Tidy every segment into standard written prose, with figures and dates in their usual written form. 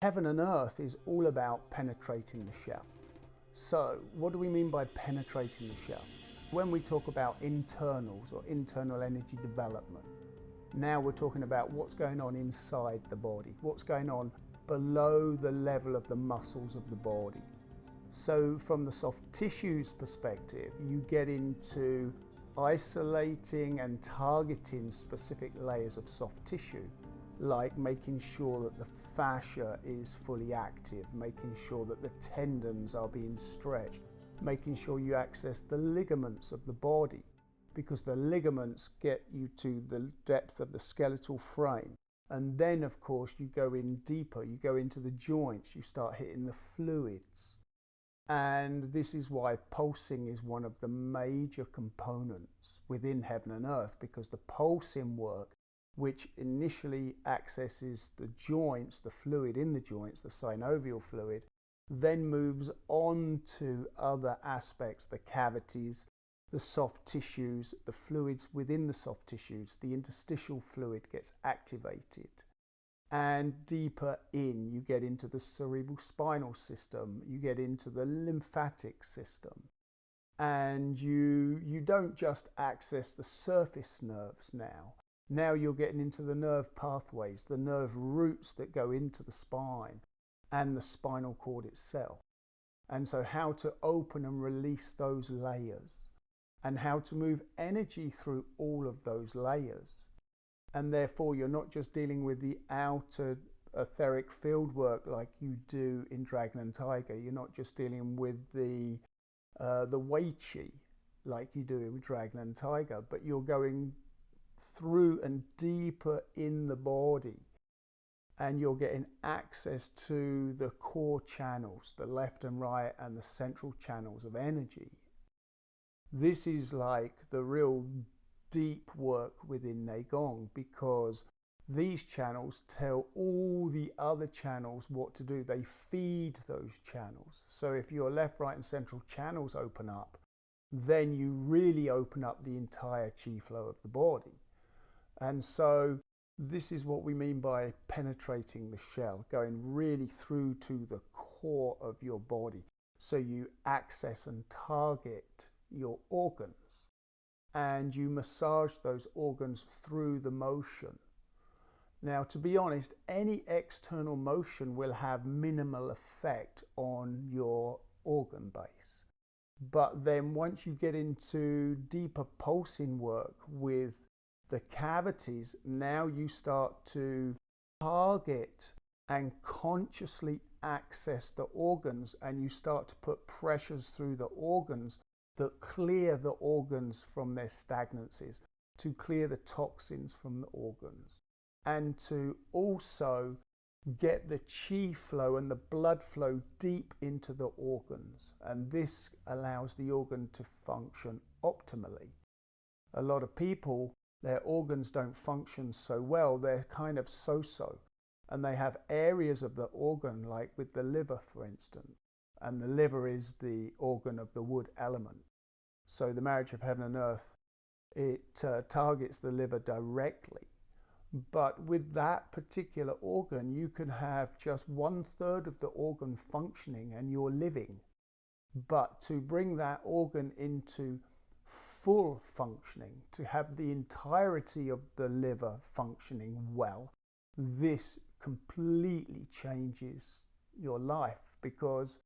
Heaven and Earth is all about penetrating the shell. So what do we mean by penetrating the shell? When we talk about internals or internal energy development, now we're talking about what's going on inside the body, what's going on below the level of the muscles of the body. So from the soft tissues perspective, you get into isolating and targeting specific layers of soft tissue, like making sure that the fascia is fully active, making sure that the tendons are being stretched, making sure you access the ligaments of the body, because the ligaments get you to the depth of the skeletal frame. And then, of course, you go in deeper, you go into the joints, you start hitting the fluids. And this is why pulsing is one of the major components within Heaven and Earth, because the pulsing work, which initially accesses the joints, the fluid in the joints, the synovial fluid, then moves on to other aspects, the cavities, the soft tissues, the fluids within the soft tissues, the interstitial fluid gets activated. And deeper in, you get into the cerebral spinal system, you get into the lymphatic system. And you don't just access the surface nerves now. Now you're getting into the nerve pathways, the nerve roots that go into the spine and the spinal cord itself. And so how to open and release those layers and how to move energy through all of those layers. And therefore you're not just dealing with the outer etheric field work like you do in Dragon and Tiger. You're not just dealing with the Wei Qi like you do in Dragon and Tiger, but you're going through and deeper in the body, and you're getting access to the core channels, the left and right and the central channels of energy. This is like the real deep work within neigong, because these channels tell all the other channels what to do. They feed those channels. So if your left, right and central channels open up, then you really open up the entire chi flow of the body. And so this is what we mean by penetrating the shell, going really through to the core of your body. So you access and target your organs, and you massage those organs through the motion. Now, to be honest, any external motion will have minimal effect on your organ base. But then once you get into deeper pulsing work with the cavities, now you start to target and consciously access the organs, and you start to put pressures through the organs that clear the organs from their stagnancies, to clear the toxins from the organs, and to also get the chi flow and the blood flow deep into the organs. And this allows the organ to function optimally. A lot of people, their organs don't function so well, they're kind of so-so. And they have areas of the organ, like with the liver, for instance. And the liver is the organ of the wood element. So the marriage of Heaven and Earth, it targets the liver directly. But with that particular organ, you can have just 1/3 of the organ functioning and you're living. But to bring that organ into full functioning, to have the entirety of the liver functioning well, this completely changes your life, because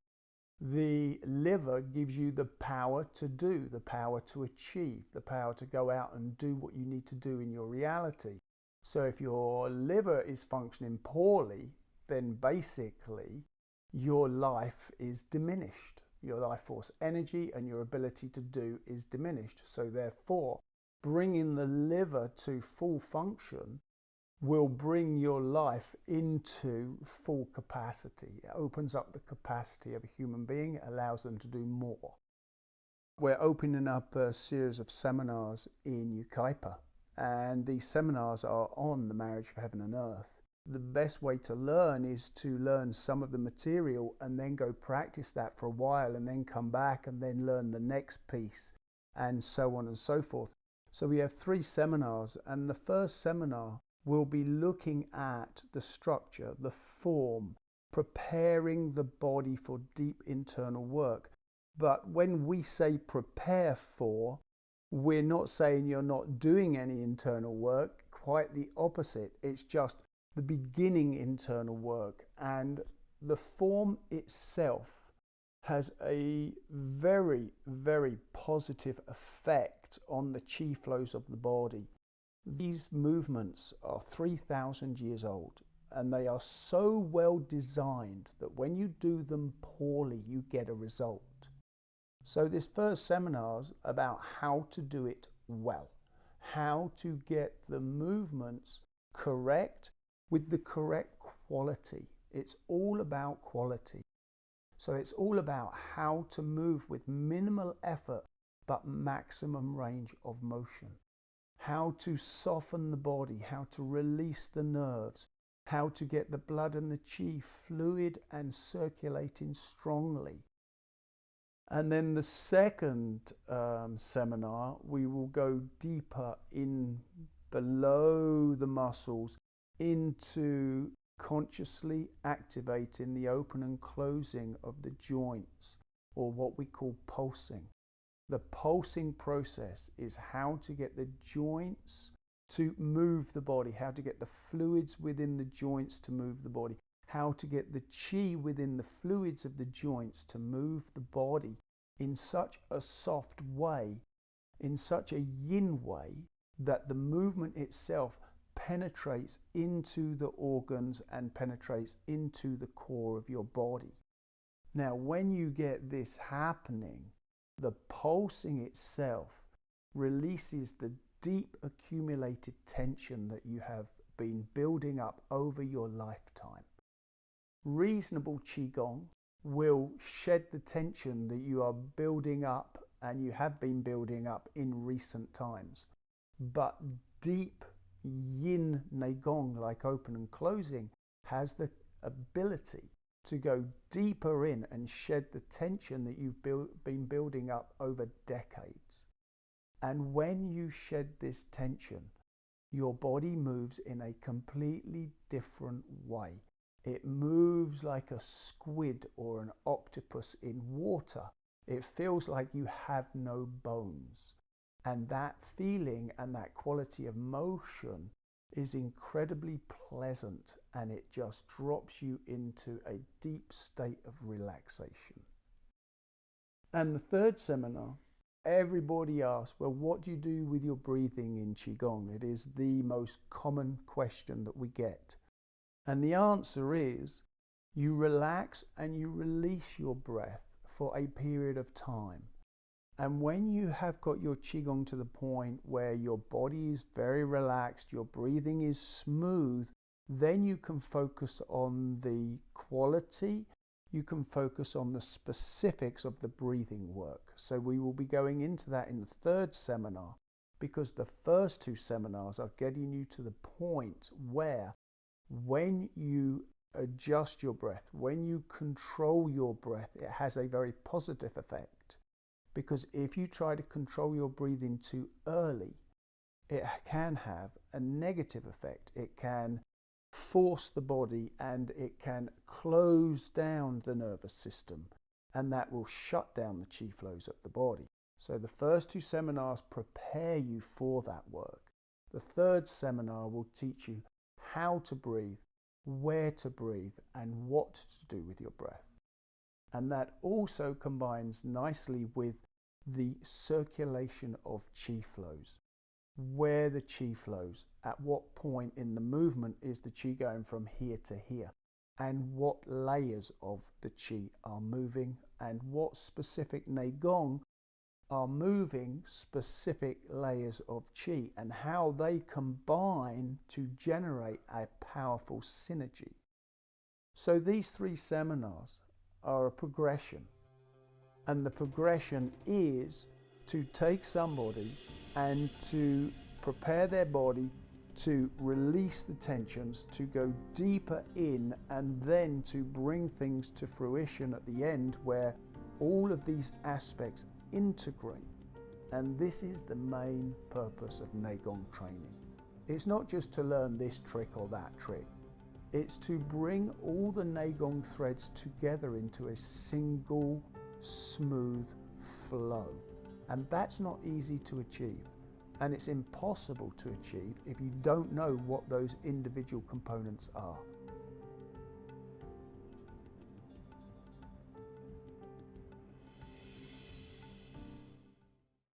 the liver gives you the power to do, the power to achieve, the power to go out and do what you need to do in your reality. So if your liver is functioning poorly, then basically your life is diminished. Your life force energy and your ability to do is diminished. So therefore, bringing the liver to full function will bring your life into full capacity. It opens up the capacity of a human being, it allows them to do more. We're opening up a series of seminars in Ukaipa, and these seminars are on the marriage of Heaven and Earth. The best way to learn is to learn some of the material and then go practice that for a while, and then come back and then learn the next piece, and so on and so forth. So we have 3 seminars, and the first seminar will be looking at the structure, the form, preparing the body for deep internal work. But when we say prepare for, we're not saying you're not doing any internal work, quite the opposite. It's just the beginning internal work, and the form itself has a very, very positive effect on the chi flows of the body. These movements are 3,000 years old, and they are so well designed that when you do them poorly, you get a result. So this first seminar is about how to do it well, how to get the movements correct with the correct quality. It's all about quality. So it's all about how to move with minimal effort but maximum range of motion. How to soften the body, how to release the nerves, how to get the blood and the chi fluid and circulating strongly. And then the second seminar, we will go deeper in below the muscles into consciously activating the open and closing of the joints, or what we call pulsing. The pulsing process is how to get the joints to move the body, how to get the fluids within the joints to move the body, how to get the chi within the fluids of the joints to move the body in such a soft way, in such a yin way, that the movement itself penetrates into the organs and penetrates into the core of your body. Now, when you get this happening, the pulsing itself releases the deep accumulated tension that you have been building up over your lifetime. Reasonable Qigong will shed the tension that you are building up and you have been building up in recent times. But deep yin neigong, like open and closing, has the ability to go deeper in and shed the tension that you've been building up over decades. And when you shed this tension, your body moves in a completely different way. It moves like a squid or an octopus in water. It feels like you have no bones. And that feeling and that quality of motion is incredibly pleasant, and it just drops you into a deep state of relaxation. And the third seminar, everybody asks, well, what do you do with your breathing in Qigong? It is the most common question that we get. And the answer is, you relax and you release your breath for a period of time. And when you have got your Qigong to the point where your body is very relaxed, your breathing is smooth, then you can focus on the quality, you can focus on the specifics of the breathing work. So we will be going into that in the third seminar, because the first two seminars are getting you to the point where when you adjust your breath, when you control your breath, it has a very positive effect. Because if you try to control your breathing too early, it can have a negative effect. It can force the body and it can close down the nervous system, and that will shut down the chi flows of the body. So the first two seminars prepare you for that work. The third seminar will teach you how to breathe, where to breathe, and what to do with your breath. And that also combines nicely with the circulation of chi flows. Where the chi flows, at what point in the movement is the chi going from here to here, and what layers of the chi are moving, and what specific neigong are moving specific layers of chi, and how they combine to generate a powerful synergy. So these three seminars are a progression, and the progression is to take somebody and to prepare their body to release the tensions, to go deeper in, and then to bring things to fruition at the end where all of these aspects integrate. And this is the main purpose of neigong training. It's not just to learn this trick or that trick. It's to bring all the neigong threads together into a single smooth flow. And that's not easy to achieve. And it's impossible to achieve if you don't know what those individual components are.